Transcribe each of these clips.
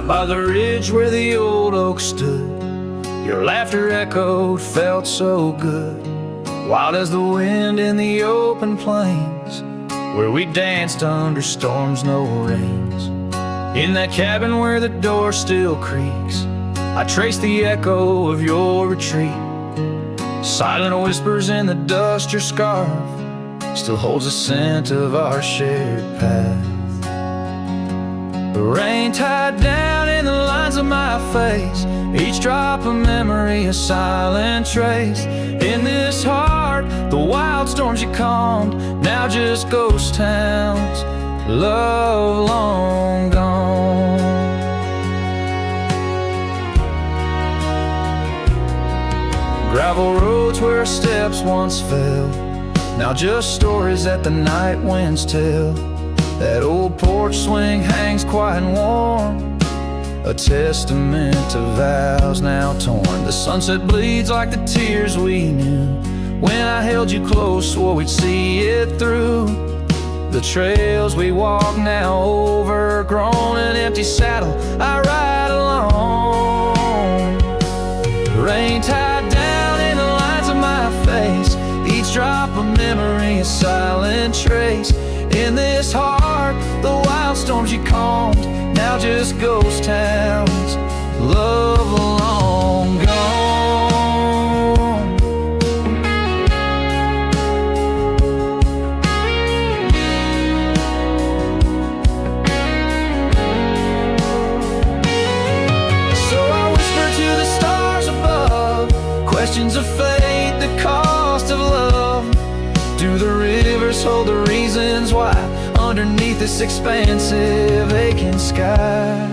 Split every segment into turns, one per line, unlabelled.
Out by the ridge where the old oak stood, your laughter echoed, felt so good. Wild as the wind in the open plains, where we danced under storms, no rains. In that cabin where the door still creaks, I trace the echo of your retreat. Silent whispers in the dust, your scarf still holds the scent of our shared path. The rain tied down in the lines of my face, each drop a memory, a silent trace. In this heart, the wild storms you calmed, now just ghost towns, love long gone. Gravel roads where our steps once fell, now just stories that the night winds tell. That old porch swing hangs quiet and warm, a testament to vows now torn. The sunset bleeds like the tears we knew when I held you close, swore we'd see it through. The trails we walk now overgrown, an empty saddle I ride alone. The rain tied down in the lines of my face, each drop a memory, a silent trace. In this heart, the wild storms you calmed, now just ghost towns, love long gone. So I whisper to the stars above, questions of fate, the cost of love. Do the rivers hold the reasons why underneath this expansive aching sky?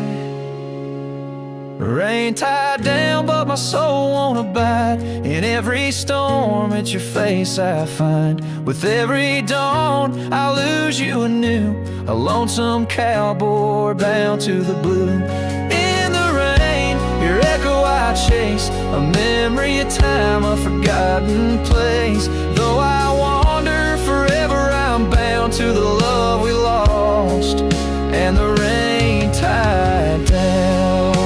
Rain tied down but my soul won't abide. In every storm it's your face I find. With every dawn I lose you anew, a lonesome cowboy bound to the blue. In the rain, your echo I chase, a memory of time, a forgotten place. Though I wander forever, I'm bound to the love we lost and the rain tied down.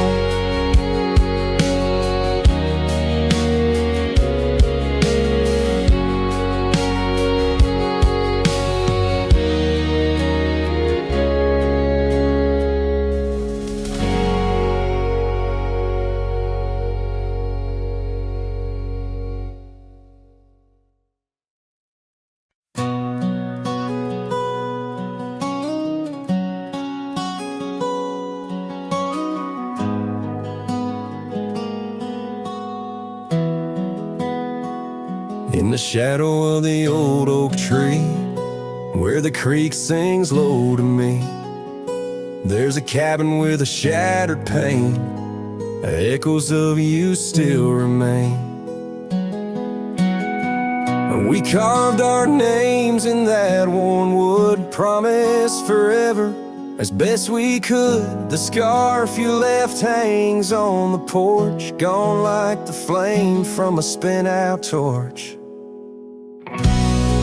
In the shadow of the old oak tree, where the creek sings low to me, there's a cabin with a shattered pane, echoes of you still remain. We carved our names in that worn wood, promised forever as best we could. The scarf you left hangs on the porch, gone like the flame from a spent-out torch.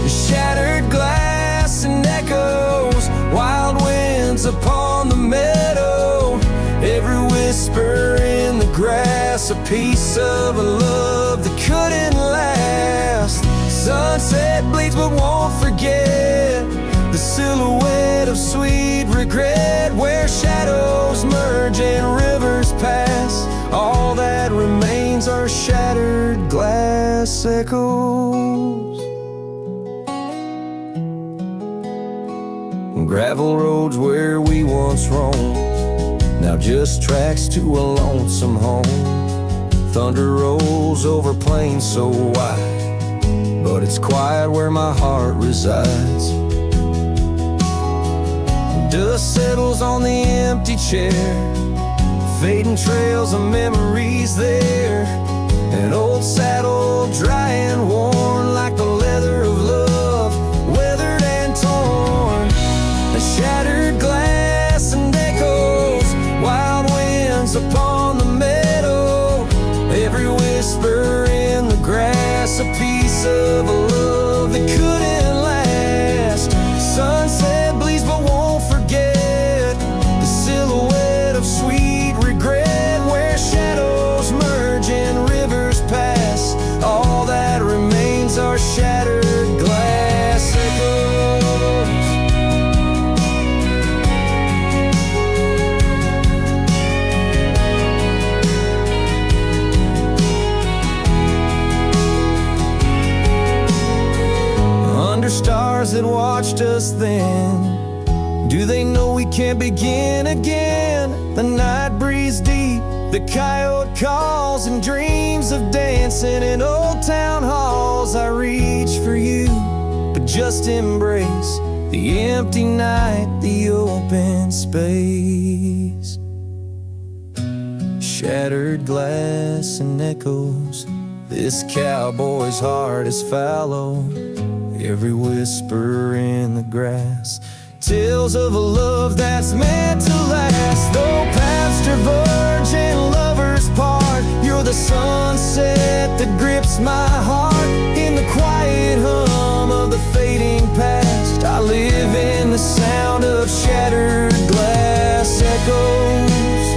Shattered glass and echoes, wild winds upon the meadow. Every whisper in the grass, a piece of a love that couldn't last. Sunset bleeds but won't forget the silhouette of sweet regret, where shadows merge and rivers pass. All that remains are shattered glass echoes. Gravel roads where we once roamed, now just tracks to a lonesome home. Thunder rolls over plains so wide, but it's quiet where my heart resides. Dust settles on the empty chair, fading trails of memories there. An old saddle dry and worn like the leather of love, weathered and torn. Shattered glass and echoes, wild winds upon the meadow. Every whisper in the grass, a piece of a love that couldn't last. Sunset bleeds but won't forget the silhouette of sweet shattered glass echoes. Under stars that watched us then, do they know we can't begin again? The night breeze deep, the coyote calls, and dreams of dancing in old town halls. I reach for you, but just embrace the empty night, the open space. Shattered glass and echoes, this cowboy's heart is fallow. Every whisper in the grass, tales of a love that's meant to last. Though paths diverge and lovers part, you're the sunset that grips my heart. In the quiet hum of the fading past, I live in the sound of shattered glass echoes.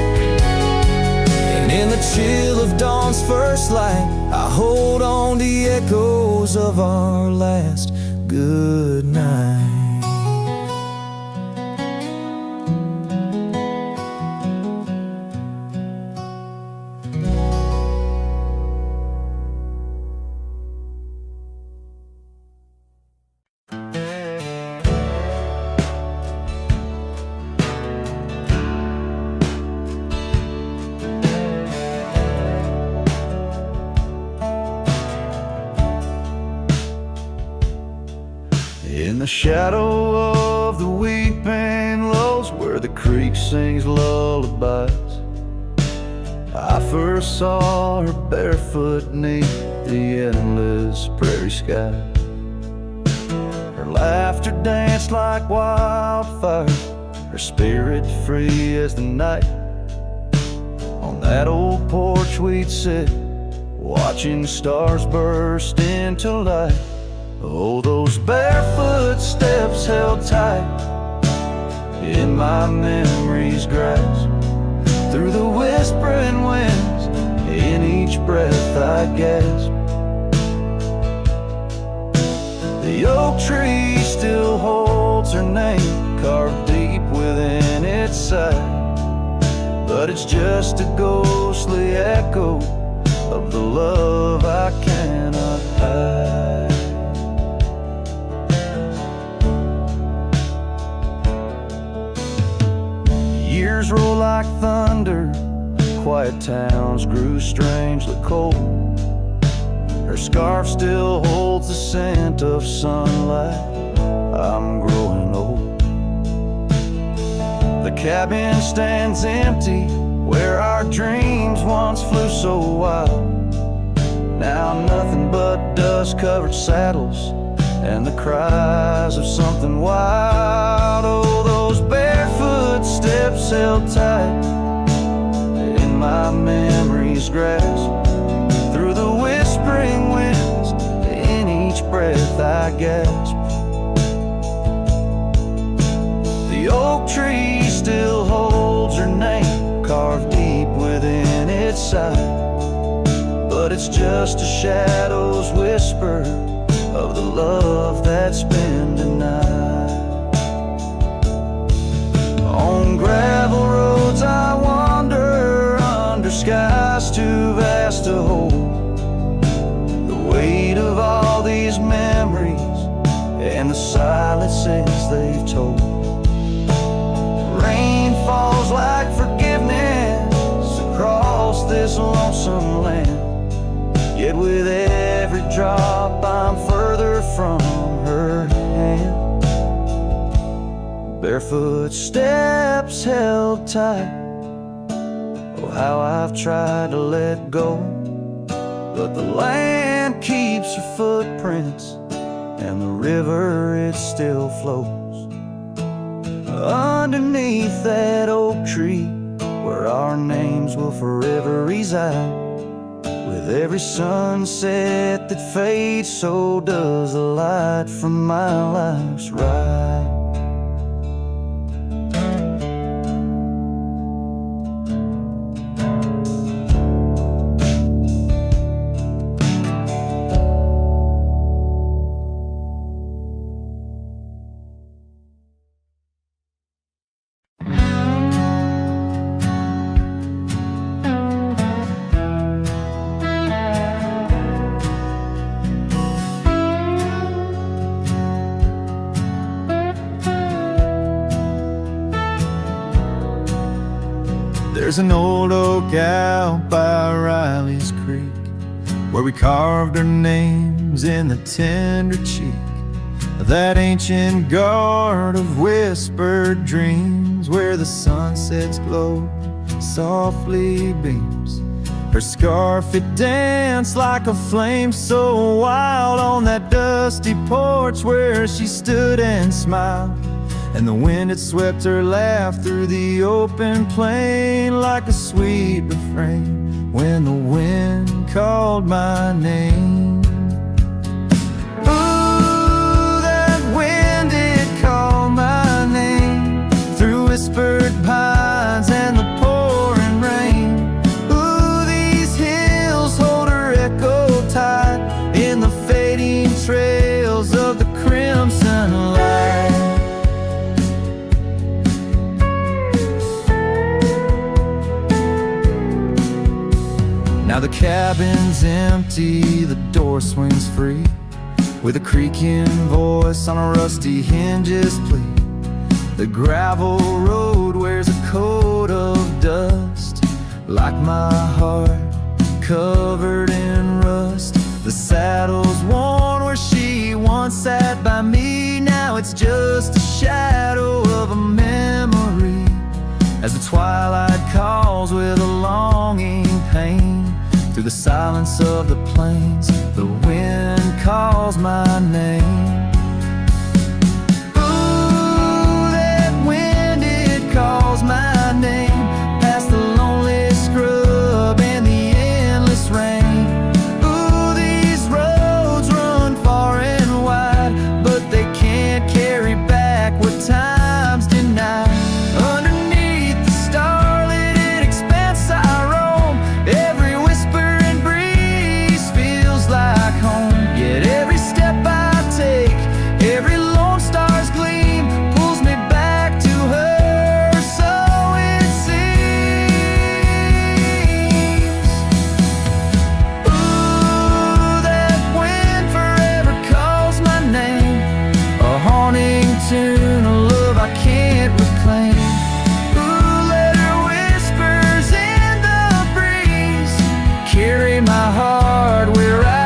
And in the chill of dawn's first light, I hold on to the echoes of our last good night.
In the shadow of the weeping willows, where the creek sings lullabies, I first saw her barefoot neath the endless prairie sky. Her laughter danced like wildfire, her spirit free as the night. On that old porch we'd sit, watching stars burst into light. Oh, those barefoot steps held tight in my memory's grasp. Through the whispering winds, in each breath I gasp. The oak tree still holds her name, carved deep within its side. But it's just a ghostly echo of the love I cannot hide. Years roll like thunder, quiet towns grew strangely cold. Her scarf still holds the scent of sunlight. I'm growing old. The cabin stands empty, where our dreams once flew so wild. Now nothing but dust-covered saddles and the cries of something wild. Oh, those barefoot steps held tight in my memory's grasp. Through the whispering winds, in each breath I gasp. The oak tree still holds her name, carved deep within its side. But it's just a shadow's whisper of the love that's been denied. On gravel roads I wander, under skies too vast to hold. The weight of all these memories and the silences they've told. Rain falls like forgiveness across this lonesome land. Yet with every drop I'm further from her hand. Barefoot steps held tight. Oh, how I've tried to let go, but the land keeps her footprints, and the river, it still flows. Underneath that oak tree, where our names will forever reside. With every sunset that fades, so does the light from my life's ride.
There's an old oak out by Riley's Creek, where we carved our names in the tender cheek of that ancient guard of whispered dreams, where the sunset's glow softly beams. Her scarf, it danced like a flame so wild on that dusty porch where she stood and smiled. And the wind, it swept her laugh through the open plain like a sweet refrain when the wind called my name. Ooh, that wind, it called my name through whispered pines and the pouring rain. Ooh, these hills hold her echo tight in the fading trails of the crimson light. Now the cabin's empty, the door swings free, with a creaking voice on a rusty hinge's plea. The gravel road wears a coat of dust, like my heart, covered in rust. The saddle's worn where she once sat by me, now it's just a shadow of a memory, as the twilight calls with a longing pain. Through the silence of the plains, the wind calls my name. Ooh, that wind, it calls my name, past the lonely scrub and the endless rain. Ooh, these roads run far and wide, but they can't carry back what time's denied. Underneath the starlit expanse I roam, every like home. Yet every step I take, every lone star's gleam pulls me back to her, so it seems. Ooh, that wind forever calls my name, a haunting tune, a love I can't reclaim. Ooh, let her whispers in the breeze carry my heart where I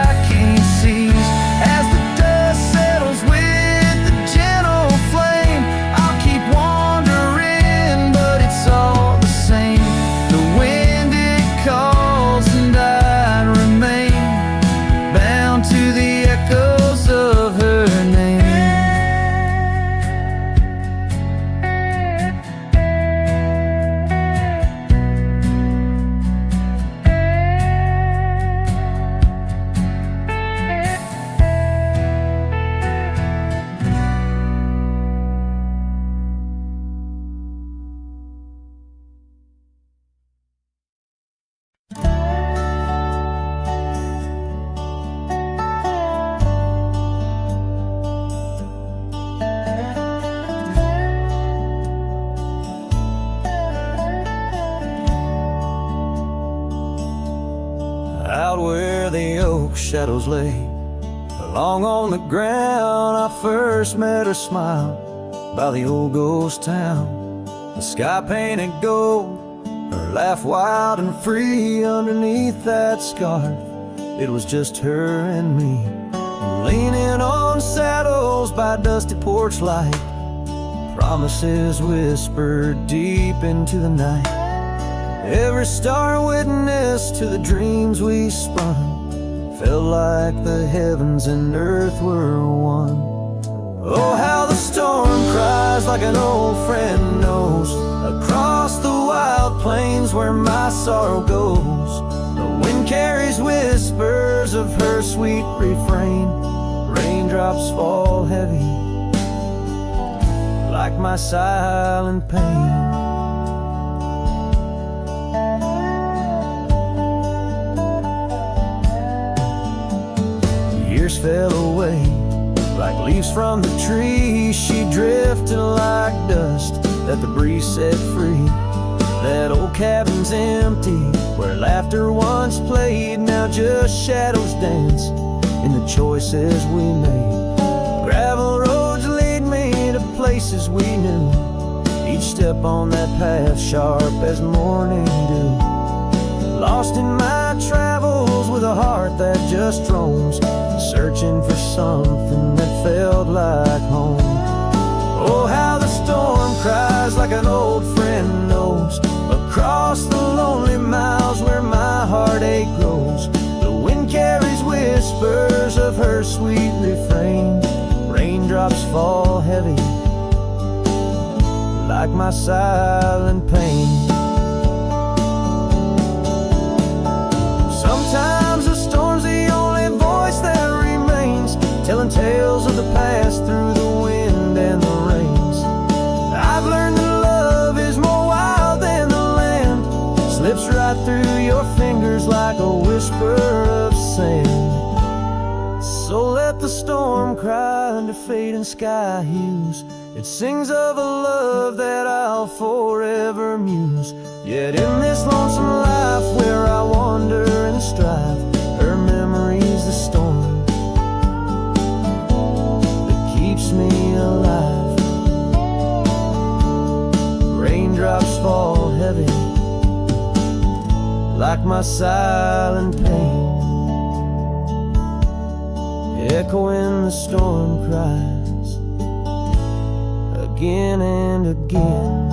shadows lay along on the ground. I first met her smile by the old ghost town. The sky painted gold, her laugh wild and free. Underneath that scarf, it was just her and me, leaning on saddles by dusty porch light, promises whispered deep into the night. Every star witness to the dreams we spun, felt like the heavens and earth were one. Oh, how the storm cries like an old friend knows, across the wild plains where my sorrow goes. The wind carries whispers of her sweet refrain. Raindrops fall heavy like my silent pain. Years fell away like leaves from the tree. She drifted like dust that the breeze set free. That old cabin's empty, where laughter once played. Now just shadows dance in the choices we made. Gravel roads lead me to places we knew, Each step on that path sharp as morning dew. Lost in my travels with a heart that just roams, searching for something that felt like home. Oh, how the storm cries like an old friend knows, across the lonely miles where my heartache grows. The wind carries whispers of her sweet refrain. Raindrops fall heavy like my silent pain. Sometimes the storm's the only voice that remains, telling tales of the past through the wind and the rains. I've learned that love is more wild than the land, slips right through your fingers like a whisper of sand. So let the storm cry under fading sky hues. It sings of a love that I'll forever muse. Yet in this lonesome life where I wander and strive, her memory's the storm that keeps me alive. Raindrops fall heavy like my silent pain, echoing the storm cries again and again.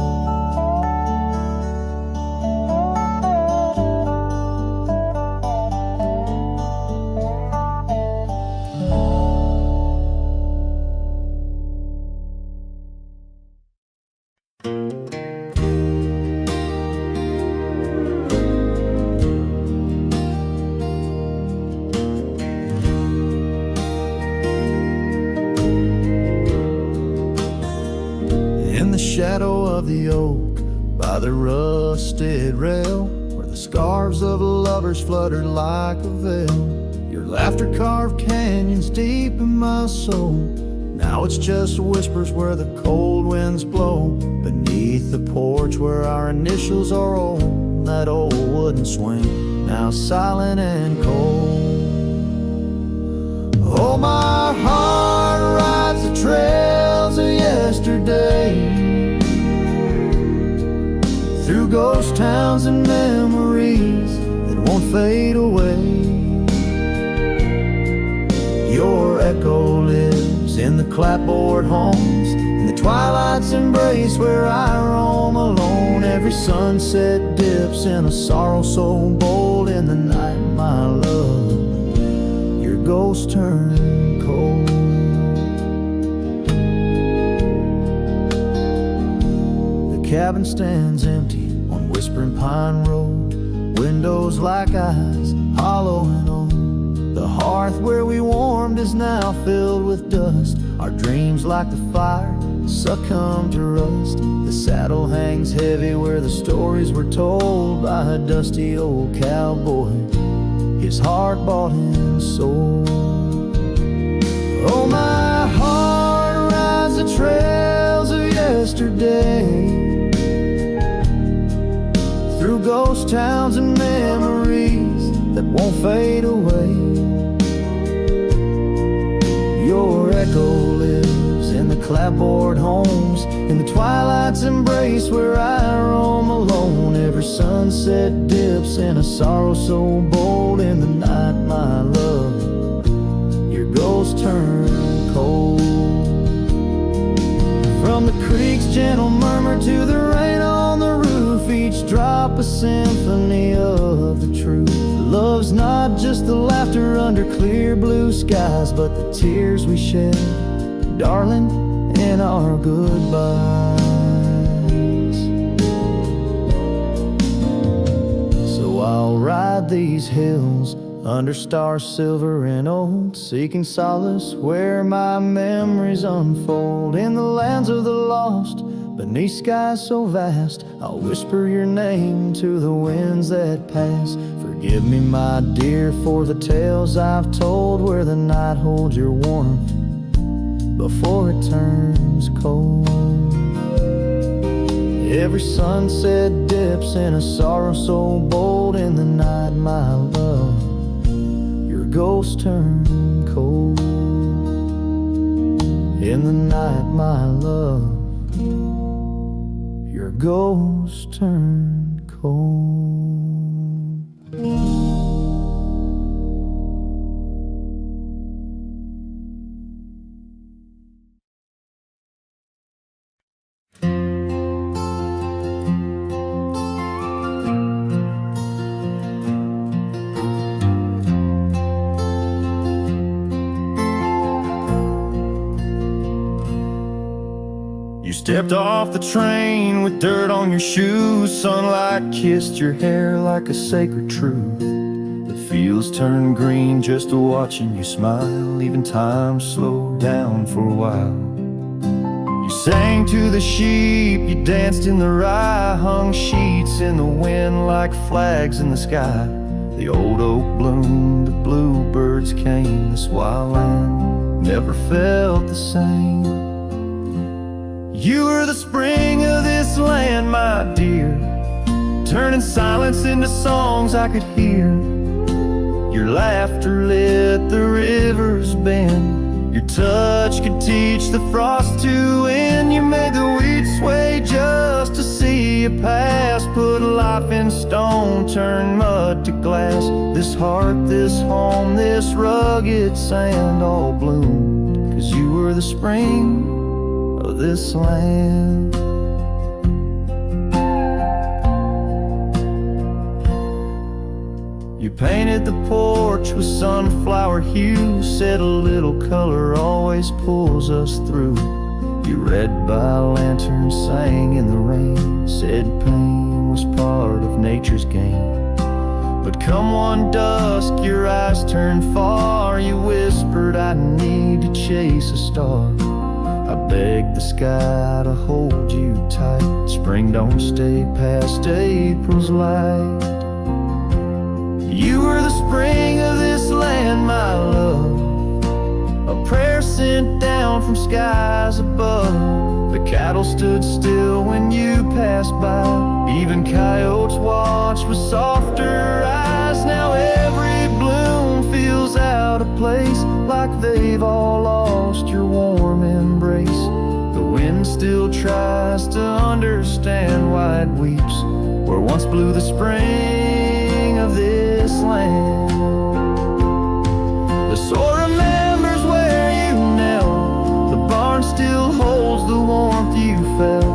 Shadow of the oak by the rusted rail, where the scarves of lovers fluttered like a veil. Your laughter carved canyons deep in my soul. Now it's just whispers where the cold winds blow. Beneath the porch where our initials are old, that old wooden swing, now silent and cold. Oh, my heart rides the trails of yesterday, through ghost towns and memories that won't fade away. Your echo lives in the clapboard homes, in the twilight's embrace where I roam alone. Every sunset dips in a sorrow so bold. In the night, my love, your ghost turn cold. The cabin stands empty on Whispering Pine Road, windows like eyes, hollow and old. The hearth where we warmed is now filled with dust. Our dreams like the fire succumb to rust. The saddle hangs heavy where the stories were told by a dusty old cowboy, his heart bought and sold. Oh, my heart rides the trails of yesterday, through ghost towns and memories that won't fade away. Your echo lives in the clapboard homes, in the twilight's embrace where I roam alone. Every sunset dips in a sorrow so bold. In the night, my love, your ghost turn cold. From the creek's gentle murmur to the rain on the roof, each drop a symphony of the truth. Love's not just the laughter under clear blue skies, but the tears we shed, darling, in our goodbyes. So I'll ride these hills under stars silver and old, seeking solace where my memories unfold. In the lands of the lost, beneath skies so vast, I'll whisper your name to the winds that pass. Forgive me, my dear, for the tales I've told, where the night holds your warmth before it turns cold. Every sunset dips in a sorrow so bold. In the night, my love, your ghost turn cold. In the night, my love,
your ghost turned cold. You stepped off the train with dirt on your shoes. Sunlight kissed your hair like a sacred truth. The fields turned green just watching you smile. Even time slowed down for a while. You sang to the sheep, you danced in the rye, hung sheets in the wind like flags in the sky. The old oak bloomed, the bluebirds came. This wild land never felt the same. You were the spring of this land, my dear, turning silence into songs I could hear. Your laughter lit the river's bend. Your touch could teach the frost to end. You made the wheat sway just to see you pass. Put life in stone, turn mud to glass. This heart, this home, this rugged sand all bloomed 'cause you were the spring of this land. You painted the porch with sunflower hue, said a little color always pulls us through. You read by lanterns, sang in the rain, said pain was part of nature's game. But come one dusk, your eyes turned far. You whispered, I need to chase a star. I begged the sky to hold you tight. Spring don't stay past April's light. You were the spring of this land, my love, a prayer sent down from skies above. The cattle stood still when you passed by. Even coyotes watched with softer eyes. Now every bloom feels out of place, like they've all lost your warm embrace. The wind still tries to understand why it weeps where once blew the spring of this land. The soil remembers where you knelt. The barn still holds the warmth you felt.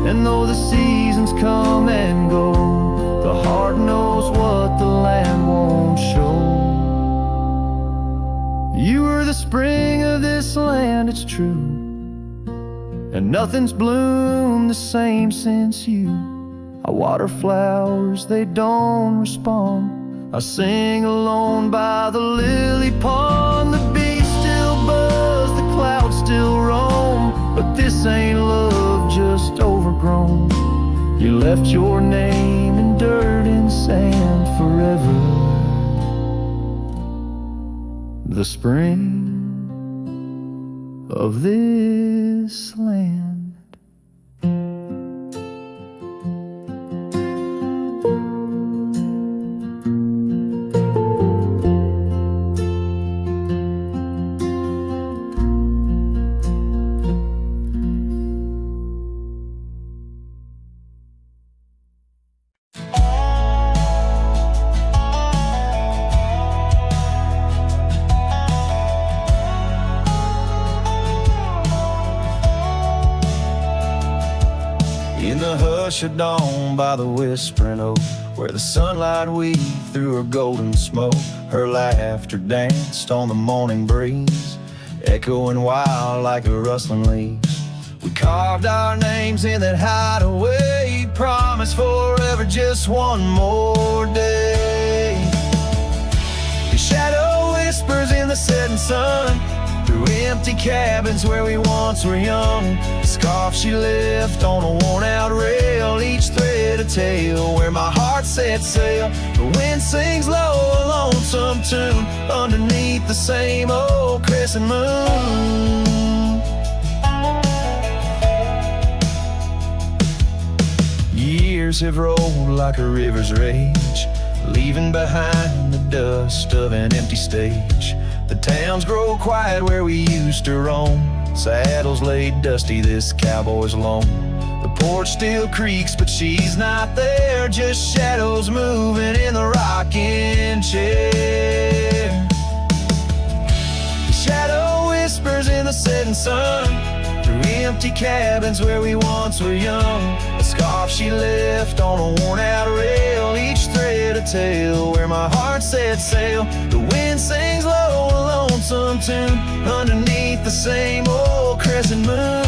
And though the seasons come and go, the heart knows what the land won't show. You were the spring of this land, it's true, and nothing's bloomed the same since you. I water flowers, they don't respond. I sing alone by the lily pond. The bees still buzz, the clouds still roam, but this ain't love just overgrown. You left your name in dirt and sand forever. The spring of this land. In the hush of dawn by the whispering oak, where the sunlight weaved through her golden smoke, her laughter danced on the morning breeze, echoing wild like the rustling leaves. We carved our names in that hideaway, promised forever just one more day. Your shadow whispers in the setting sun, through empty cabins where we once were young. The scarf she left on a worn-out rail, each thread a tale where my heart set sail. The wind sings low, a lonesome tune, underneath the same old crescent moon. Years have rolled like a river's rage, leaving behind the dust of an empty stage. The towns grow quiet where we used to roam, saddles laid dusty, this cowboy's alone.
The porch still creaks, but she's not there. Just shadows moving in the rocking chair. The shadow whispers in the setting sun, through empty cabins where we once were young. A scarf she left on a worn-out rail, each thread a tale where my heart set sail. The wind sings low, a lonesome tune, underneath the same old crescent moon.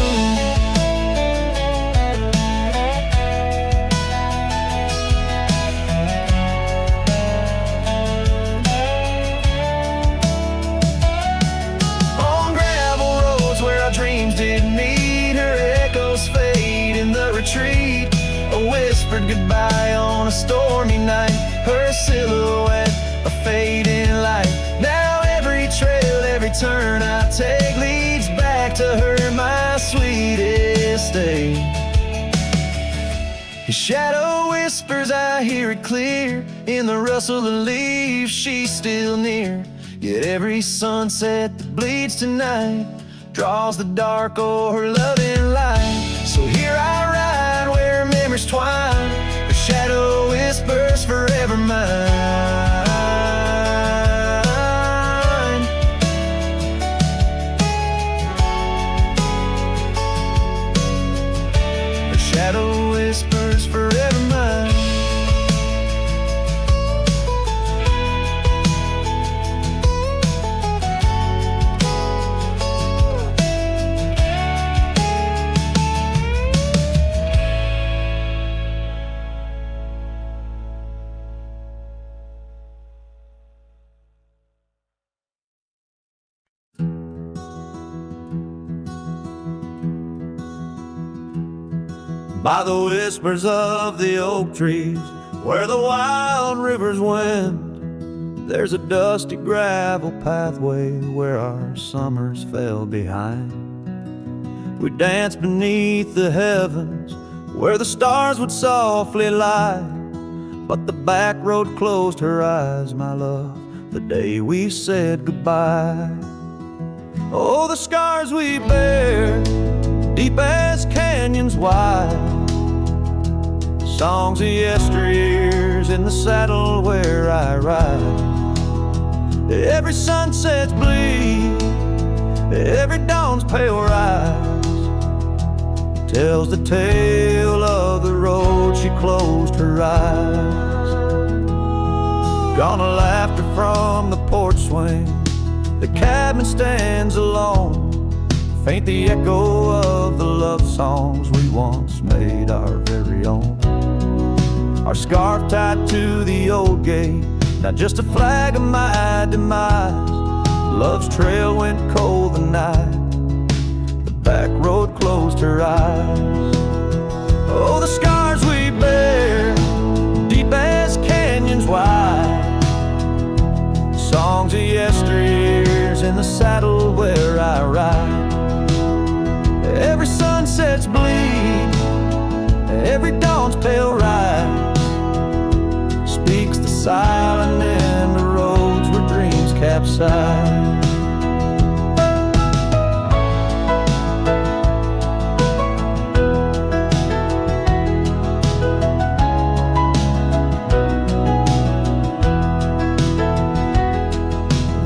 On gravel roads where our dreams didn't meet, her echoes fade in the retreat. A whispered goodbye on a stormy night, her silhouette a fading light. Now every trail, every turn I take leads back to her, my sweetest day. His shadow whispers, I hear it clear, in the rustle of leaves she's still near. Yet every sunset that bleeds tonight draws the dark o'er her loving light. So here I ride where memories twine, her shadow whispers forever mine. Her shadow whispers forever mine.
By the whispers of the oak trees, where the wild rivers wend, there's a dusty gravel pathway where our summers fell behind. We danced beneath the heavens where the stars would softly lie, but the back road closed her eyes, my love, the day we said goodbye. Oh, the scars we bear, deep as canyons wide, songs of yesteryears in the saddle where I ride. Every sunset's bleed, every dawn's pale rise tells the tale of the road she closed her eyes. Gone a laughter from the porch swing, the cabin stands alone, faint the echo of the love songs we once made our very own. Our scarf tied to the old gate, not just a flag of my demise. Love's trail went cold the night the back road closed her eyes. Oh, the scars we bear, deep as canyons wide, songs of yesteryears in the saddle where I ride. Every sunset's bleed, every dawn's pale rise speaks the silent in the roads where dreams capsize.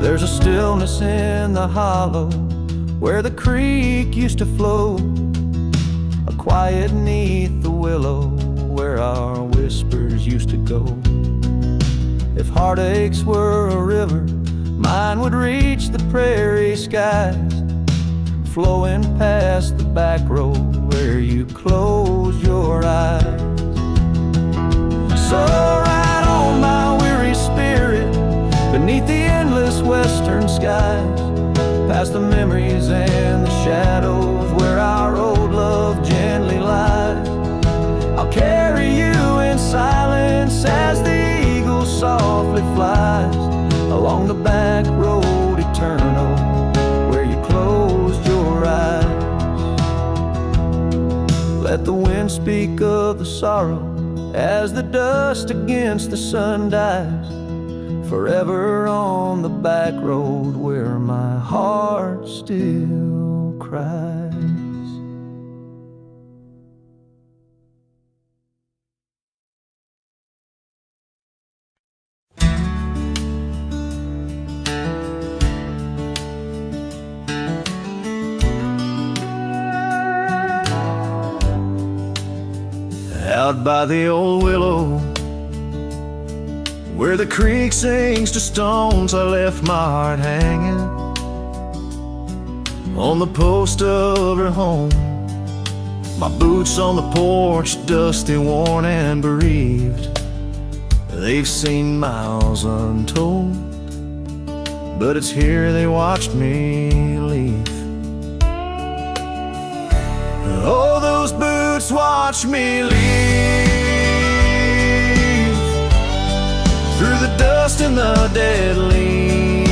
There's a stillness in the hollow where the creek used to flow, a quiet neath the willow where our whispers used to go. If heartaches were a river, mine would reach the prairie skies, flowing past the back road where you closed your eyes. So ride on my weary spirit beneath the endless western skies, past the memories and the shadows where our old love gently lies. I'll carry you in silence as the eagle softly flies along the back road eternal where you closed your eyes. Let the wind speak of the sorrow as the dust against the sun dies, forever on the back road where my heart still cries. out by the old willow, where the creek sings to stones, I left my heart hanging on the post of her home. My boots on the porch, dusty, worn, and bereaved. They've seen miles untold, but it's here they watched me leave. Oh, those boots watched me leave, through the dust and the dead leaves.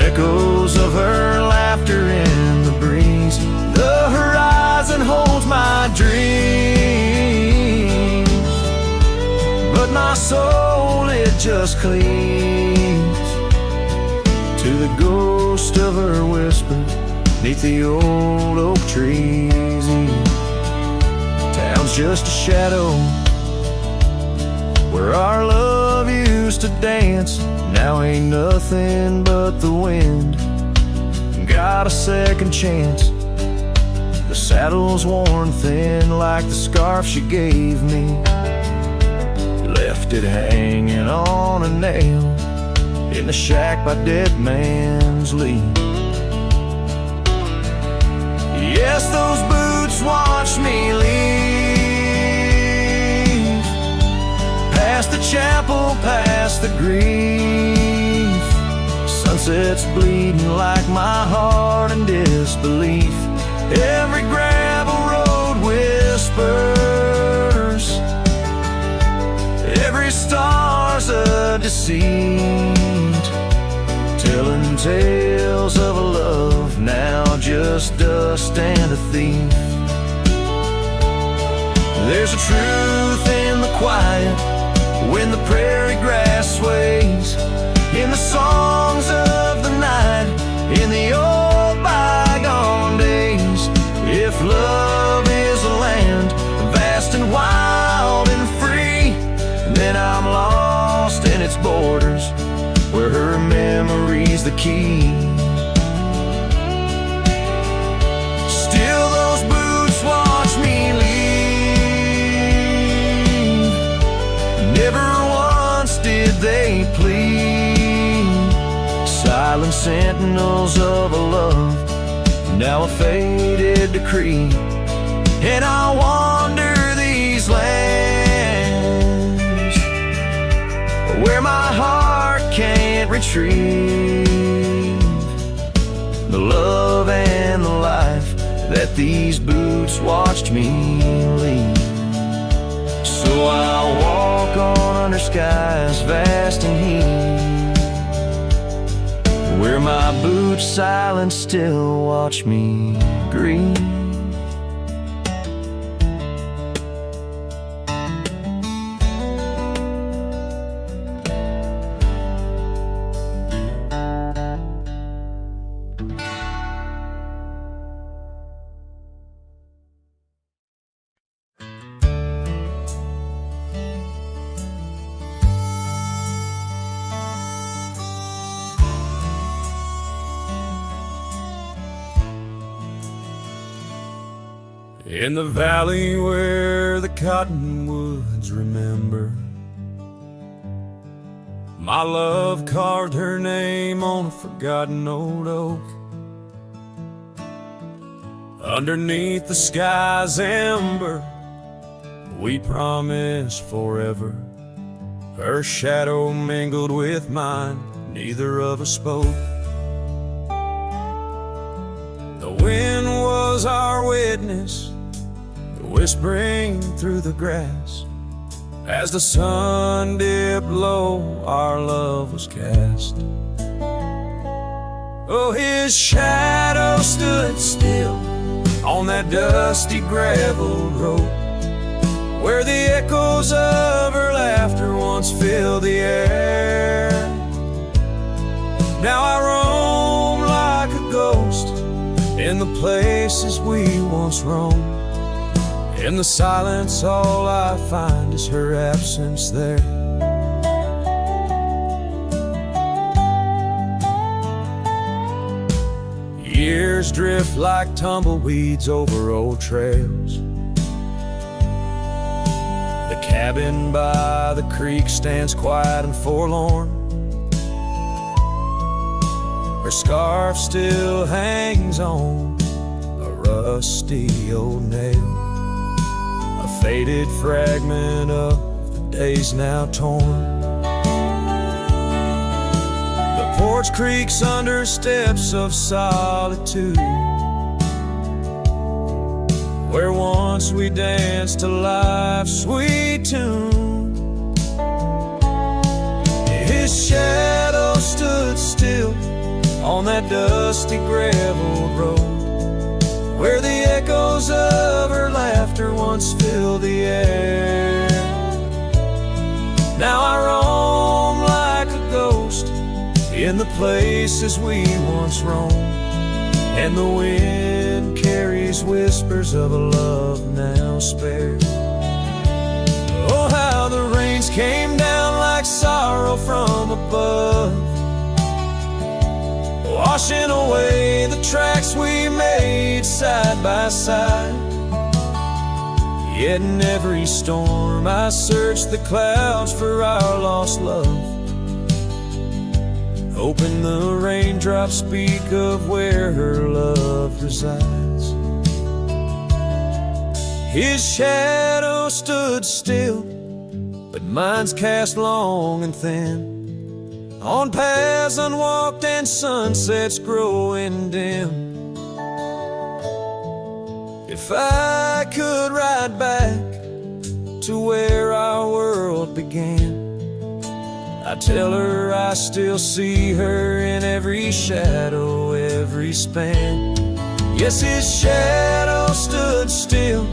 Echoes of her laughter in the breeze. The horizon holds my dreams, but my soul, it just clings to the ghost of her whisper 'neath the old oak trees. Town's just a shadow where our love used to dance. Now ain't nothing but the wind. Got a second chance. The saddle's worn thin like the scarf she gave me. Left it hanging on a nail in the shack by Dead Man's Leap. Yes, those boots watched me leave, past the chapel, past the grief. Sunset's bleeding like my heart in disbelief. Every gravel road whispers, every star's a deceit, telling tales of a love now just dust and a thief. There's a truth in the quiet when the prairie grass sways, in the songs of the night, in the old bygone days. If love is a land vast and wild and free, then I'm lost in its borders, where her memory's the key. Still those boots watch me leave, never once did they plead. Silent sentinels of a love, now a faded decree. And I wander these lands where my heart can't retrieve the love and the life that these boots watched me leave. So I'll walk on under skies vast and heat, where my boots silent still watch me grieve.
In the valley where the cottonwoods remember, my love carved her name on a forgotten old oak. Underneath the sky's ember, we promised forever. Her shadow mingled with mine, neither of us spoke. The wind was our witness, whispering through the grass. As the sun dipped low, our love was cast. Oh, his shadow stood still on that dusty gravel road, where the echoes of her laughter once filled the air. Now I roam like a ghost in the places we once roamed. In the silence, all I find is her absence there. Years drift like tumbleweeds over old trails,
cabin by the creek stands quiet and forlorn. Her scarf still hangs on a rusty old nail, a faded fragment of the days now torn. The porch creaks under steps of solitude, where once we danced to life's sweet tune. His shadow stood still on that dusty gravel road, where the echoes of her laughter once filled the air. Now I roam like a ghost in the places we once roamed, and the wind carries whispers of a love now spared. Oh, how the rains came down like sorrow from above, washing away the tracks we made side by side. Yet in every storm I search the clouds for our lost love, hoping the raindrops speak of where her love resides. His shadow stood still, but mine's cast long and thin, on paths unwalked and sunsets growing dim. If I could ride back to where our world began, I tell her I still see her in every shadow, every span. Yes, his shadow stood still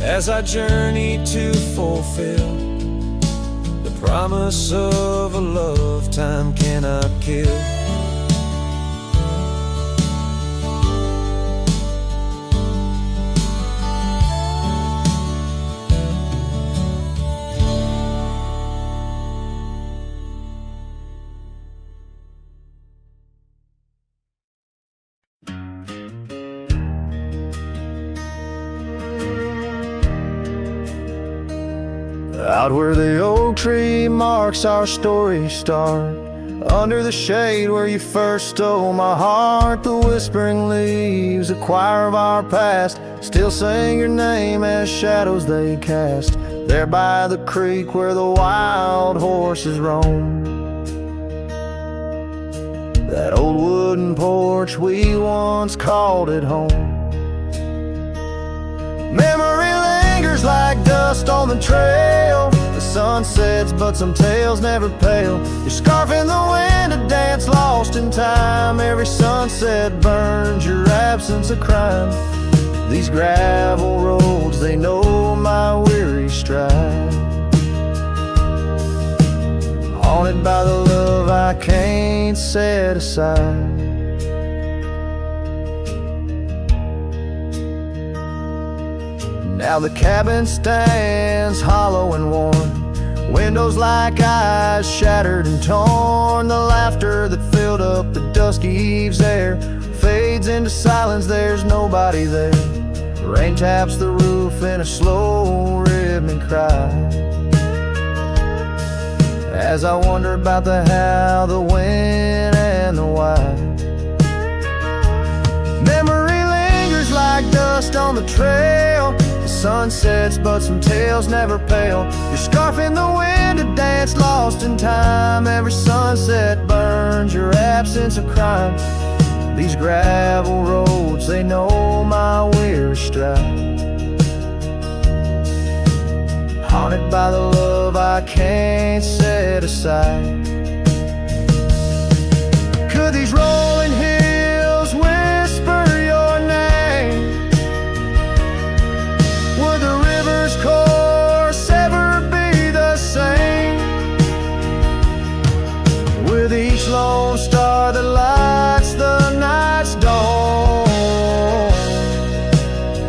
as I journeyed to fulfill the promise of a love time cannot kill.
Out where the oak tree marks our story start, under the shade where you first stole my heart, the whispering leaves, a choir of our past, still sing your name as shadows they cast. There by the creek where the wild horses roam, that old wooden porch we once called it home. Memory lingers like dust on the trail, the sun sets but some tales never pale. Your scarf in the wind, a dance lost in time, every sunset burns your absence a crime. These gravel roads, they know my weary stride, haunted by the love I can't set aside. Now the cabin stands hollow and worn, windows like eyes shattered and torn. The laughter that filled up the dusky eve's air fades into silence, there's nobody there. The rain taps the roof in a slow rhythmic cry, as I wonder about the how, the when, and the why. Memory lingers like dust on the trail, sun sets but some tales never pale. Your scarf in the wind, a dance lost in time, every sunset burns your absence a crime. These gravel roads, they know my weary stride, haunted by the love I can't set aside. Could these rolling hills whisper your name? Would the river's course ever be the same? With each lone star that lights the night's dawn,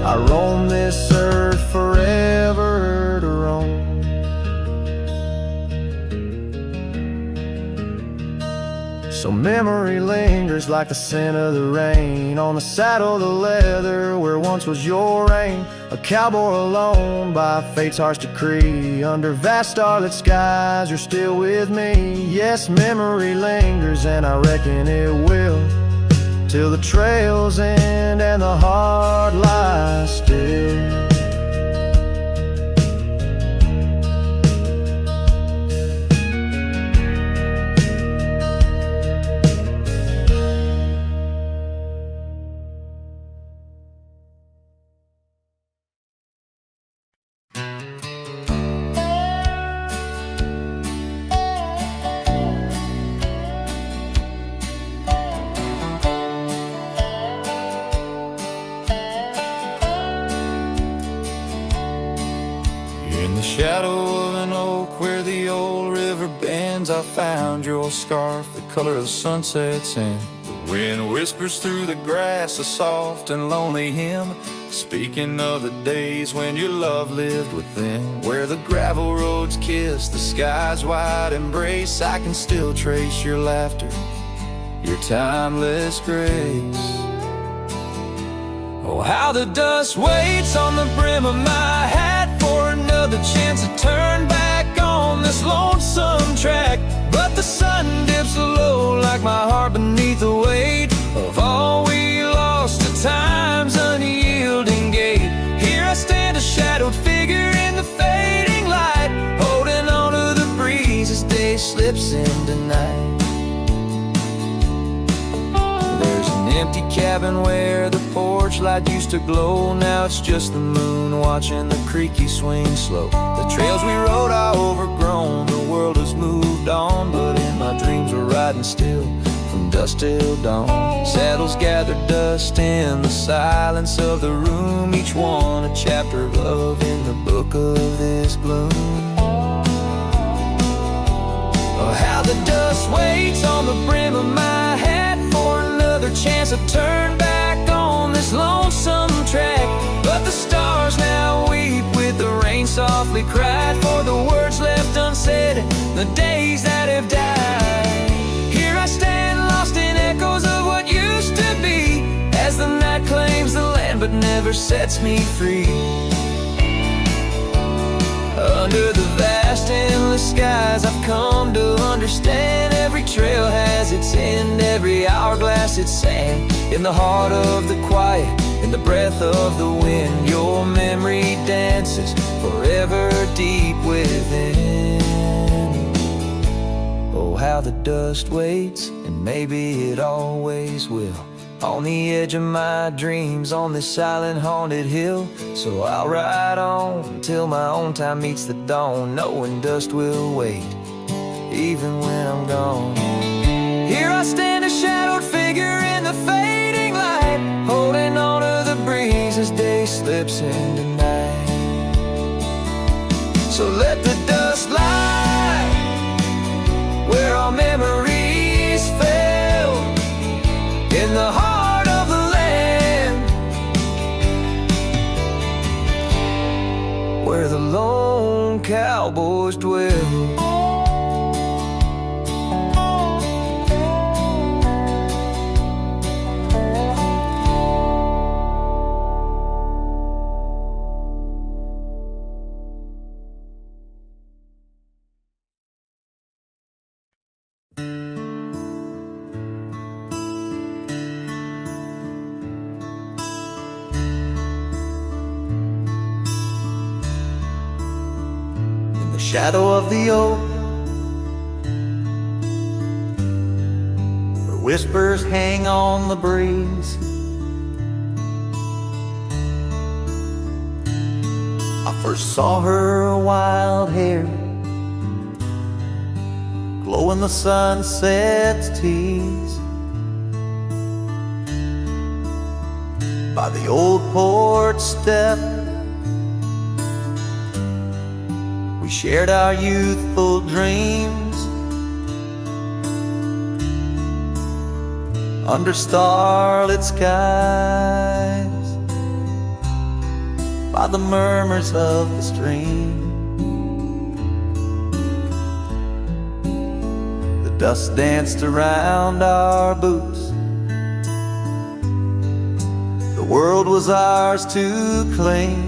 I roam this earth forever to roam. So memory lingers
lingers like the scent of the rain. On the saddle, the leather where once was your reign. A cowboy alone by fate's harsh decree. Under vast starlit skies, you're still with me. Yes, memory lingers, and I reckon it will, till the trails end and the heart lies still.
In the shadow of an oak where the old river bends, I found your scarf, the color of sunsets, and the wind whispers through the grass, a soft and lonely hymn, speaking of the days when your love lived within. Where the gravel roads kiss the sky's wide embrace, I can still trace your laughter, your timeless grace. Oh, how the dust waits on the brim of my hat for another chance to turn back on this lonesome track. But the sun dips low like my heart beneath the weight of all we lost to time's unyielding gate. Here I stand, a shadowed figure in the fading light, holding on to the breeze as day slips into night. There's an empty cabin where the porch light used to glow. Now it's just the moon watching the creaky swing slow. The trails we rode are overgrown, the world has moved on, but in my dreams we're riding still from dusk till dawn. Saddles gather dust in the silence of the room, each one a chapter of love in the book of this gloom. Oh, how the dust waits on the brim of my hat for another chance to turn back on this lonesome track. But the stars now weep with the rain softly cried for the words left unsaid, the days that have died. Here I stand lost in echoes of what used to be, as the night claims the land but never sets me free. Under the vast endless skies I've come to understand, every trail has its end, every hourglass its sand. In the heart of the quiet, in the breath of the wind, your memory dances forever deep within. Oh, how the dust waits, and maybe it always will, on the edge of my dreams, on this silent haunted hill. So I'll ride on till my own time meets the dawn, knowing dust will wait, even when I'm gone. Here I stand, a shadowed figure in the fading light, holding on to the breeze as day slips into night. So let the dust lie where our memories fell, in the heart of the land, where the lone cowboys dwell. Shadow of the oak, where whispers hang on the breeze, I first saw her wild hair glow in the sunset's tease, by the old porch step. We shared our youthful dreams under starlit skies, by the murmurs of the stream. The dust danced around our boots
world was ours to claim.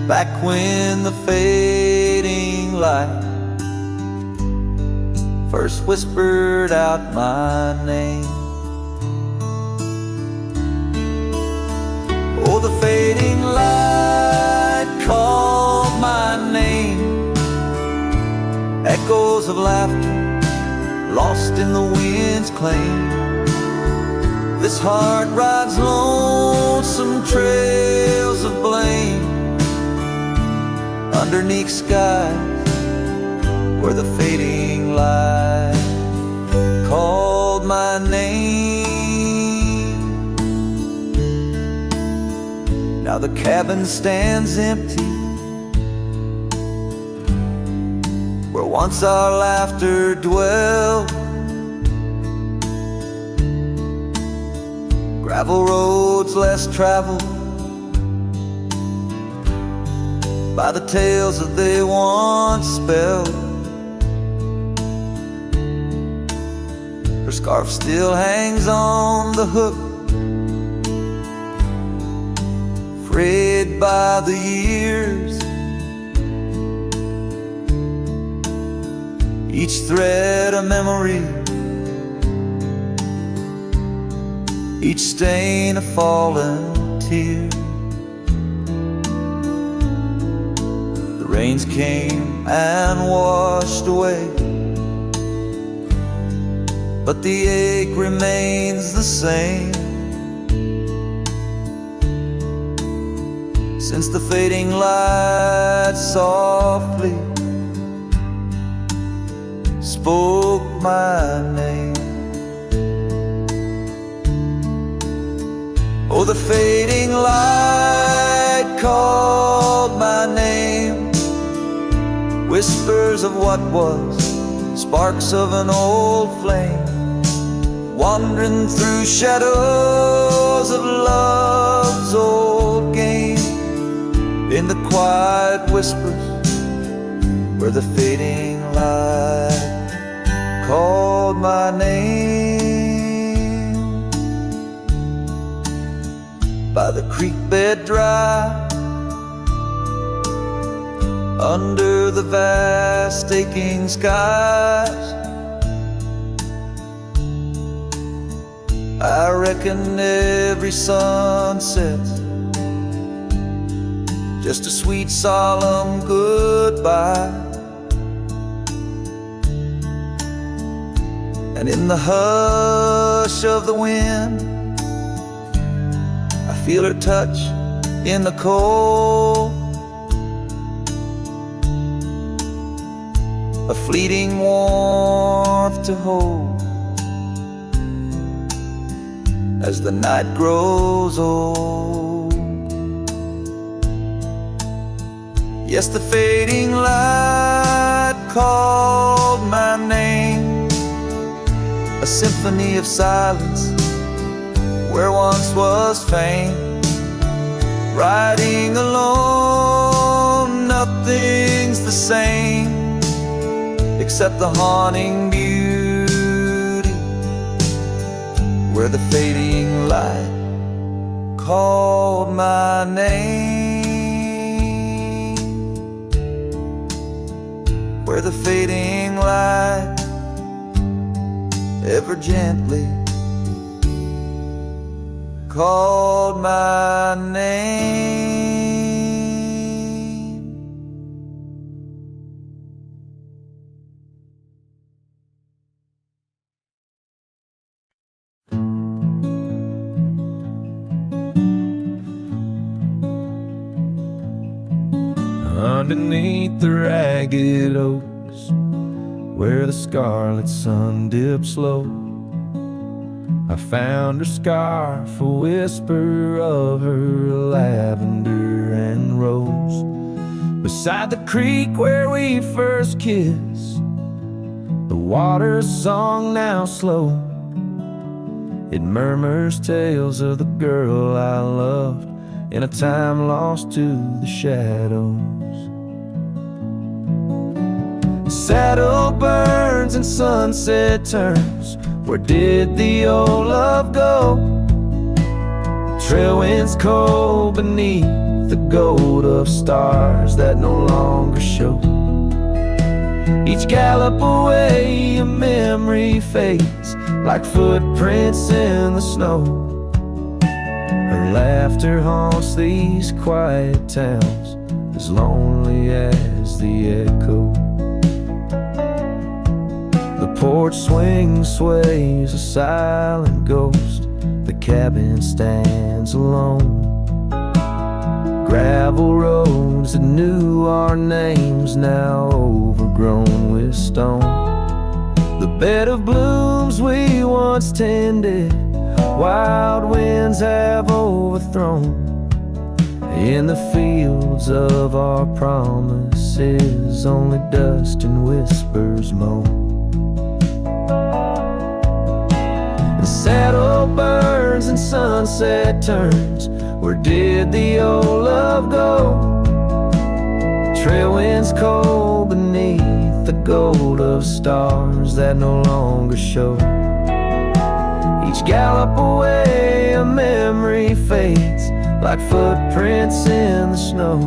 Back when the fading light first whispered out my name. Oh, the fading light called my name. Echoes of laughter lost in the wind's claim. This heart rides lonesome trails of blame underneath skies where the fading light called my name. Now the cabin stands empty where once our laughter dwelled. Gravel roads less traveled by the tales that they once spelled. Her scarf still hangs on the hook, frayed by the years. Each thread a memory, each stain a fallen tear. The rains came and washed away, but the ache remains the same. Since the fading light softly spoke my name. Oh, the fading light called my name. Whispers of what was, sparks of an old flame, wandering through shadows of love's old game. In the quiet whispers where the fading light called my name. By the creek bed dry, under the vast aching skies, I reckon every sunset's just a sweet solemn goodbye. And in the hush of the wind, I feel her touch in the cold, a fleeting warmth to hold as the night grows old. Yes, the fading light called my name, a symphony of silence where once was fame. Riding alone, nothing's the same except the haunting beauty where the fading light called my name. Where the fading light ever gently called my name.
Underneath the ragged oaks, where the scarlet sun dips low, I found her scarf, a whisper of her lavender and rose. Beside the creek where we first kissed, the water's song now slow. It murmurs tales of the girl I loved in a time lost to the shadows.
Saddle burns and sunset turns. Where did the old love go? Trail winds cold beneath the gold of stars that no longer show. Each gallop away a memory fades like footprints in the snow. Her laughter haunts these quiet towns, as lonely as the echo. The porch swing sways, a silent ghost. The cabin stands alone. Gravel roads that knew our names, now overgrown with stone. The bed of blooms we once tended, wild winds have overthrown. In the fields of our promises, only dust and whispers moan. The saddle burns and sunset turns. Where did the old love go? Trail winds cold beneath the gold of stars that no longer show. Each gallop away a memory fades like footprints in the snow.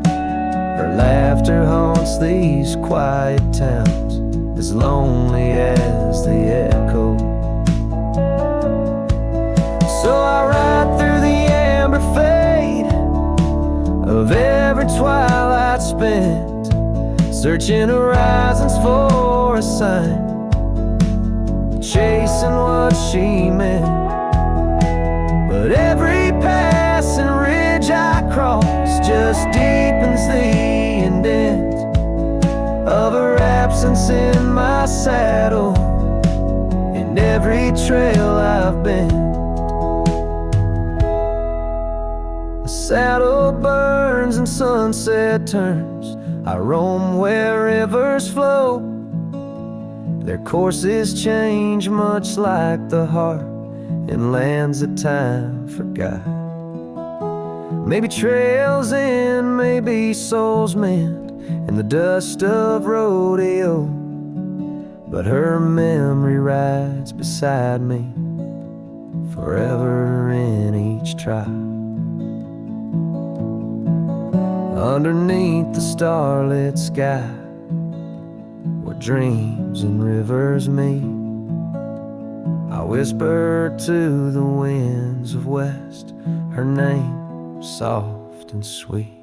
Her laughter haunts these quiet towns, as lonely as the echo. So I ride through the amber fade of every twilight spent, searching horizons for a sign, chasing what she meant. But every passing ridge I cross just deepens the indent of her absence in my saddle, in every trail I've been. Saddle burns and sunset turns. I roam where rivers flow. Their courses change much like the heart in lands that time forgot. Maybe trails end, maybe souls mend in the dust of rodeo, but her memory rides beside me forever in each tribe. Underneath the starlit sky, where dreams and rivers meet, I whisper to the winds of west her name, soft and sweet.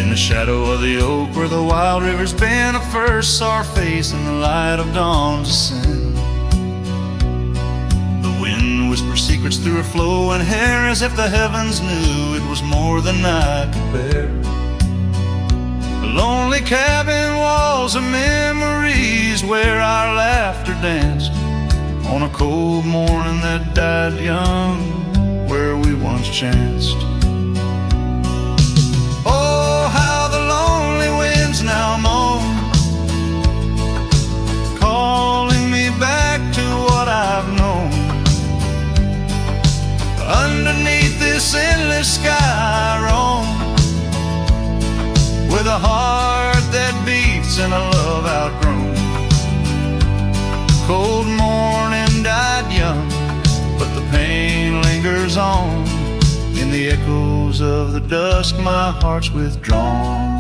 The shadow of the oak where the wild rivers bend, I first saw her face in the light of dawn's ascent. The wind whispered secrets through her flowing hair, as if the heavens knew it was more than I could bear. The lonely cabin walls of memories where our laughter danced on a cold morning that died young, where we once chanced. Now moan, calling me back to what I've known. Underneath this endless sky I roam, with a heart that beats and a love outgrown. Cold morning died young, but the pain lingers on. In the echoes of the dusk my heart's withdrawn.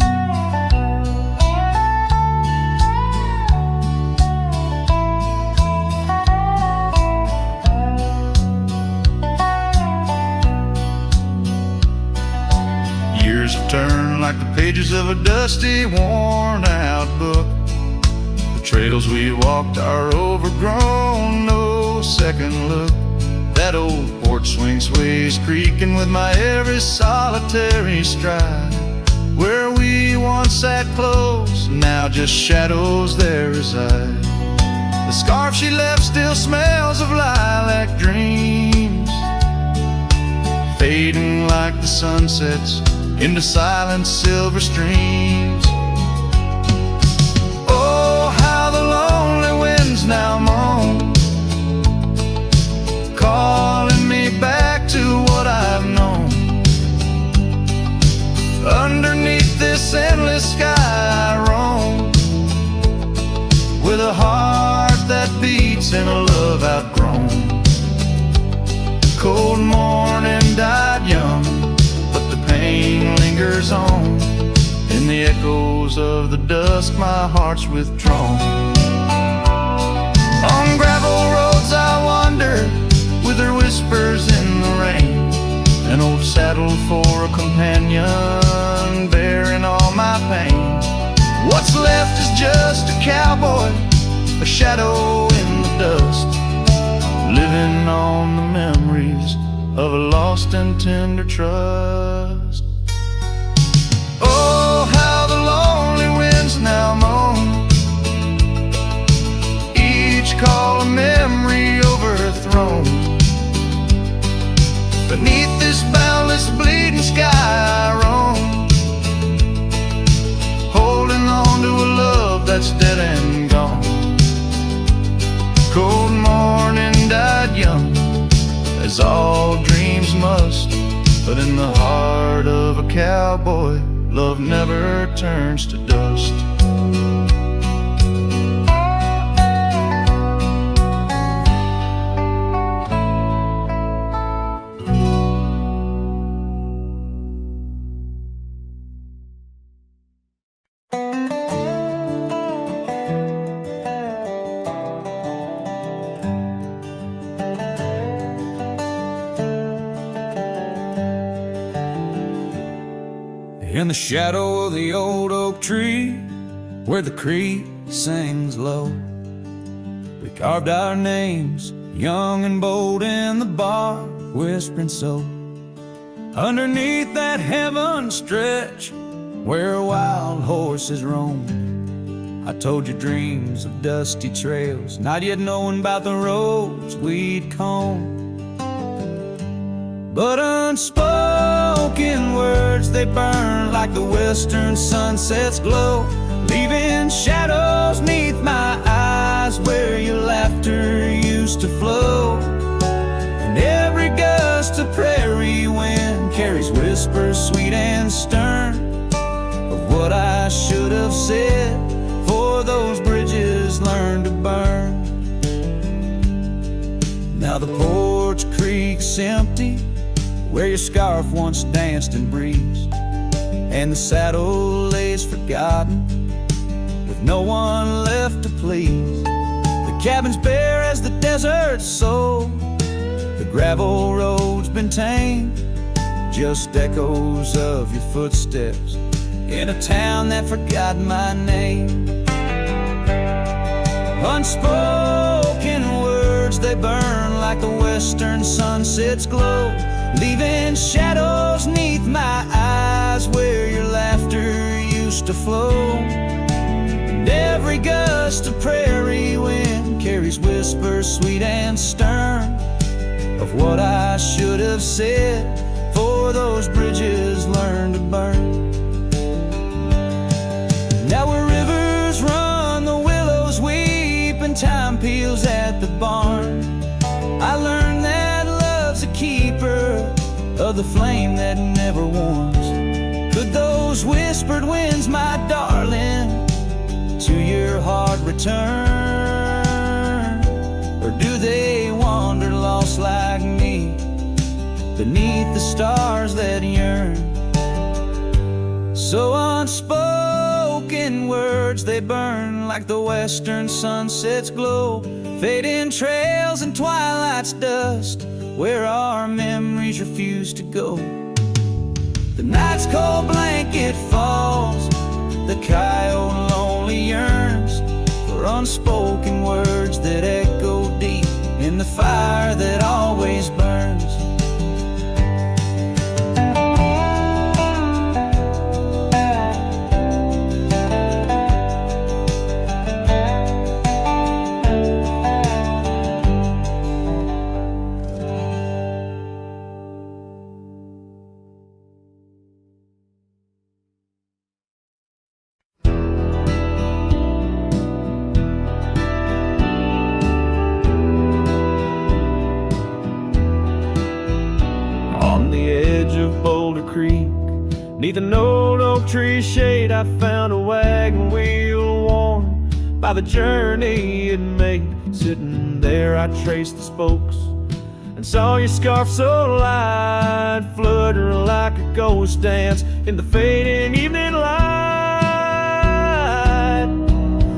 Years have turned like the pages of a dusty, worn-out book. The trails we walked are overgrown, no second look. That old porch swing sways creaking with my every solitary stride. Where we once sat close, now just shadows there reside. The scarf she left still smells of lilac dreams, fading like the sunsets into silent silver streams. Oh, how the lonely winds now moan, calling me back to what I've known. Underneath this endless sky I roam, with a heart that beats and a love outgrown. Cold morning died young, but the pain lingers on. In the echoes of the dusk my heart's withdrawn. On gravel roads I wander, with her whispers in the rain. An old saddle for a companion, bearing all my pain. What's left is just a cowboy, a shadow in the dust, living on the memories of a lost and tender trust. Oh, how the lonely winds now moan, each call a memory overthrown. Beneath this boundless bleeding sky I roam, holding on to a love that's dead and gone. Cold morning died young, as all dreams must, but in the heart of a cowboy, love never turns to dust.
In the shadow of the old oak tree, where the creek sings low, we carved our names, young and bold, in the bark, whispering so. Underneath that heaven stretch, where wild horses roam, I told you dreams of dusty trails, not yet knowing about the roads we'd comb. But unspoken words, they burn like the western sunset's glow, leaving shadows neath my eyes where your laughter used to flow. And every gust of prairie wind carries whispers sweet and stern of what I should have said, for those bridges learned to burn. Now the porch creek's empty, where your scarf once danced and breezed, and the saddle lays forgotten, with no one left to please. The cabin's bare as the desert's soul, the gravel road's been tamed, just echoes of your footsteps in a town that forgot my name. Unspoken words, they burn like the western sunset's glow, leaving shadows neath my eyes where your laughter used to flow. And every gust of prairie wind carries whispers sweet and stern of what I should have said, for those bridges learned to burn. Now where rivers run, the willows weep, and time peels at the barn, I learned that love's a keeper of the flame that never warms. Could those whispered winds, my darling, to your heart return? Or do they wander lost like me beneath the stars that yearn? So unspoken words, they burn like the western sunset's glow, fading trails and twilight's dust, where our memories refuse to go. The night's cold blanket falls, the coyote lonely yearns for unspoken words that echo deep in the fire that always burns. creek. 'Neath an old oak tree shade I found a wagon wheel worn by the journey it made. Sitting there I traced the spokes and saw your scarf so light, flutter like a ghost dance in the fading evening light.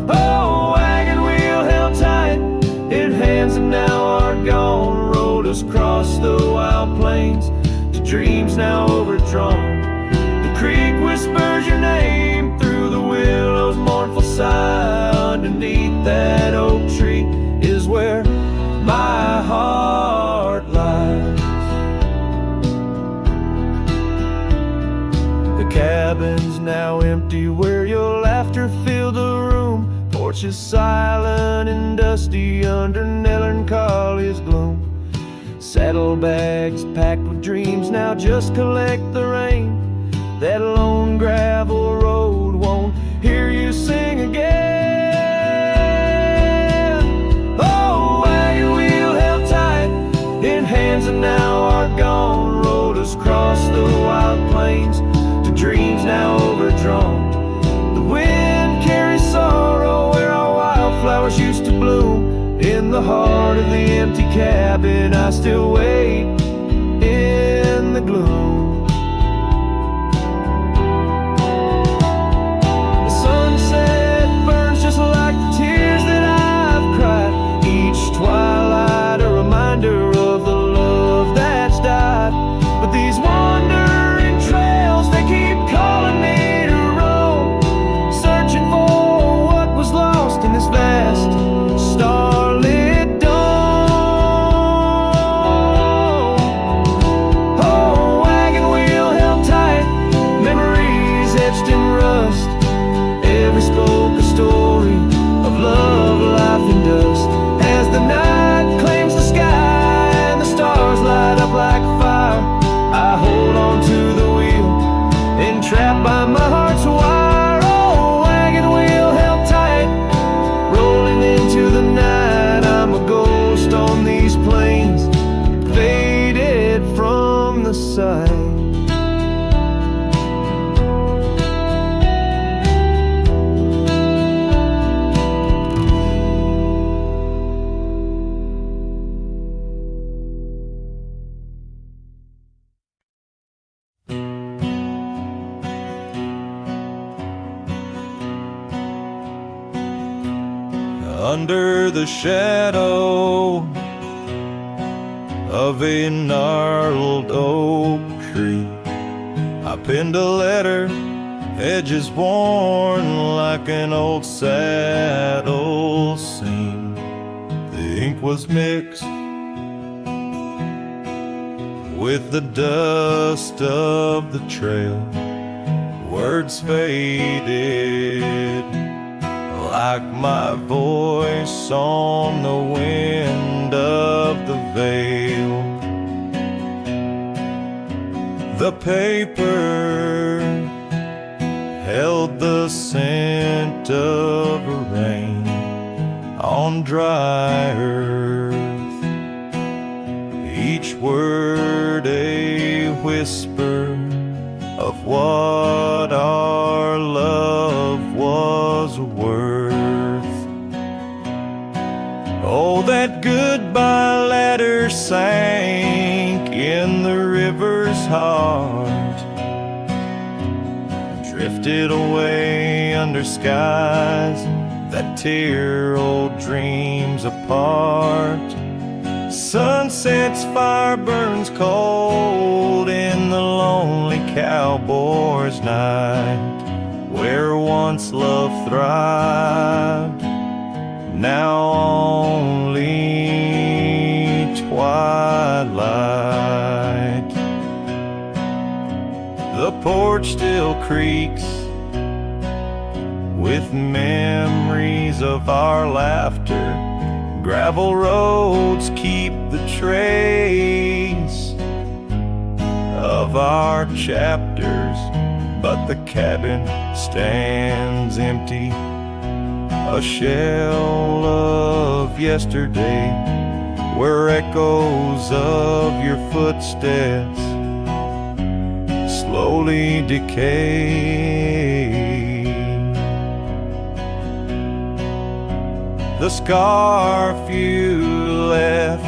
Oh, wagon wheel held tight in hands that now are gone, rolled us across the wild plains to dreams now overdrawn. The creek whispers your name through the willow's mournful sigh. Underneath that oak tree is where my heart lies. The cabin's now empty where your laughter filled the room. Porch is silent and dusty under melancholy's gloom. Saddlebags packed with dreams now just collect the rain. That lone gravel road won't hear you sing again. Oh, wagon wheel held tight in hands that now are gone, rolled us across the wild plains to dreams now overdrawn. The wind carries sorrow where our wildflowers used to bloom. In the heart of the empty cabin I still wait in the gloom. Twilight, a reminder of the love that's died. But these wandering trails, they keep calling me to roam, searching for what was lost in this vast starlit dome. Oh, wagon wheel held tight, memories etched in rust. Every spoke a story of love, life, and dust. As the night claims the sky and the stars light up like fire, I hold on to the wheel, entrapped by my heart's wire. Oh, wagon wheel held tight, rolling into the night. I'm a ghost on these plains, faded from the sight.
Under the shadow of a gnarled oak tree, I penned a letter, edges worn like an old saddle seam. The ink was mixed with the dust of the trail. Words faded like my voice on the wind of the veil. The paper held the scent of rain on dry earth, each word a whisper of what our love was worth. Oh, that goodbye letter sank in the river's heart, drifted away under skies that tear old dreams apart. Sunset's fire burns cold in the lonely cowboy's night, where once love thrived, now only twilight. The porch still creaks with memories of our laughter. Gravel roads keep the trace of our chapters, but the cabin stands empty, a shell of yesterday, where echoes of your footsteps slowly decay. The scarf you left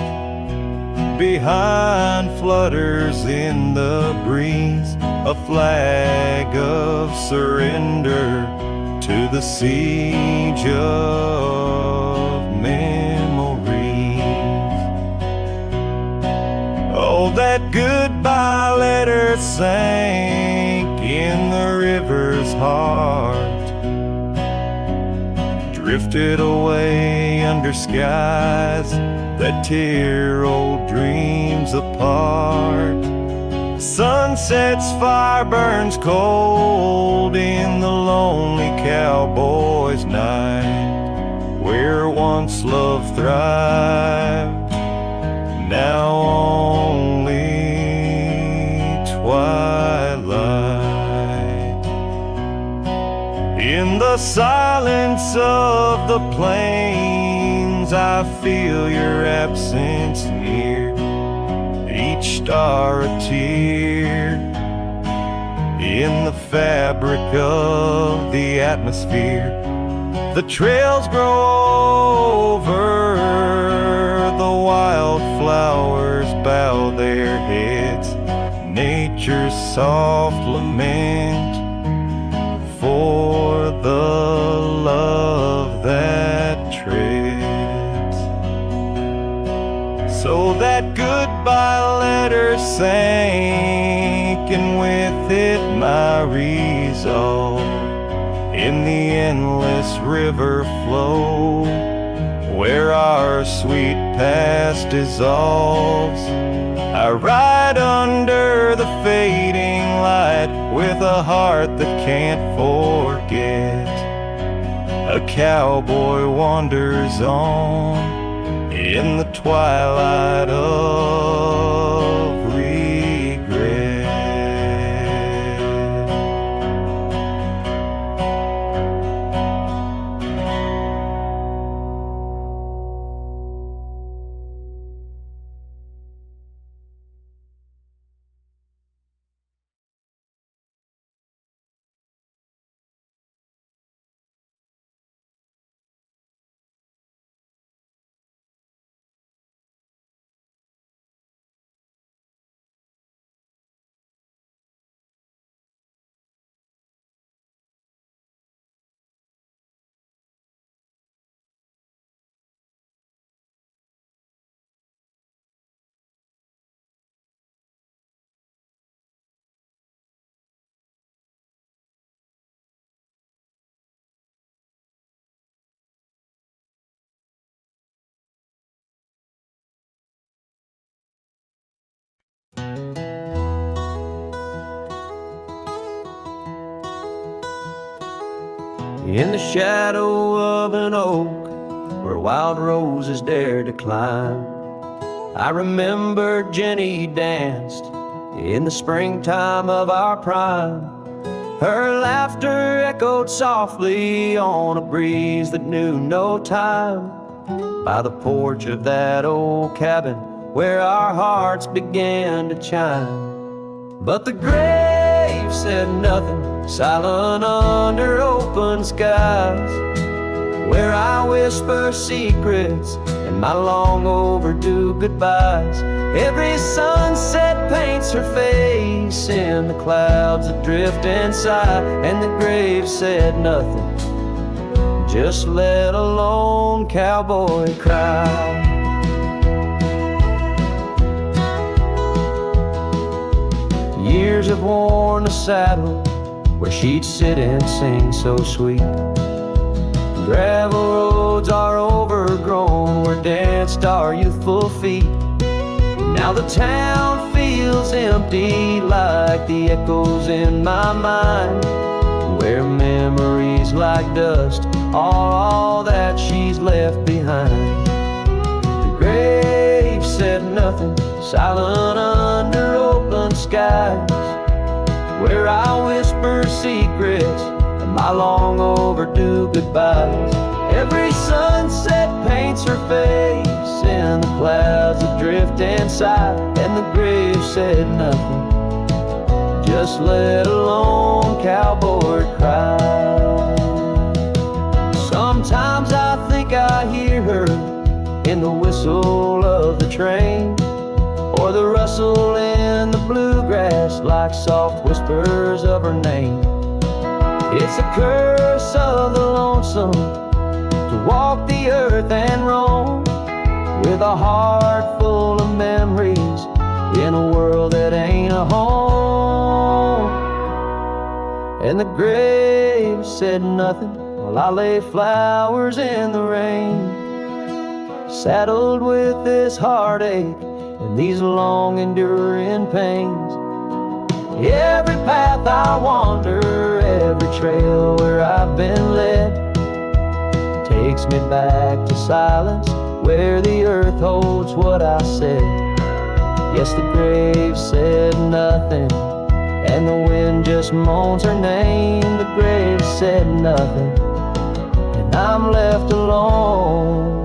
behind flutters in the breeze, a flag of surrender to the siege of memories. Oh, that goodbye letter sank in the river's heart, drifted away under skies that tear old dreams apart. Sunset's fire burns cold in the lonely cowboy's night, where once love thrived, now only twilight. In the silence of the plains, I feel your absence near, each star a tear in the fabric of the atmosphere. The trails grow over, the wildflowers bow their heads, nature's soft lament for the love that treads. So that goodbye letter sank, and with it my resolve, in the endless river flow, where our sweet past dissolves. I ride under the fading light with a heart that can't forget. A cowboy wanders on in the twilight of regret.
In the shadow of an oak where wild roses dare to climb, I remember Jenny danced in the springtime of our prime. Her laughter echoed softly on a breeze that knew no time, by the porch of that old cabin where our hearts began to chime. But the grave said nothing, silent under open skies, where I whisper secrets and my long overdue goodbyes. Every sunset paints her face in the clouds that drift and sigh, and the grave said nothing, just let a lone cowboy cry. Years have worn the saddle where she'd sit and sing so sweet. Gravel roads are overgrown where danced our youthful feet. Now the town feels empty like the echoes in my mind, where memories like dust are all that she's left behind. The grave said nothing, silent under open skies, where I whisper secrets and my long overdue goodbyes. Every sunset paints her face in the clouds that drift and sigh, and the grave said nothing, just chorus, let alone cowboy cry. Sometimes I think I hear her in the whistle of the train, or the rustle in the bluegrass like soft whispers of her name. It's a curse of the lonesome to walk the earth and roam with a heart full of memories in a world that ain't a home. And the grave said nothing while I lay flowers in the rain, saddled with this heartache and these long enduring pains. Every path I wander, every trail where I've been led, takes me back to silence where the earth holds what I said. Yes, the grave said nothing, and the wind just moans her name. The grave said nothing, and I'm left alone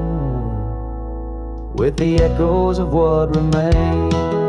with the echoes of what remains.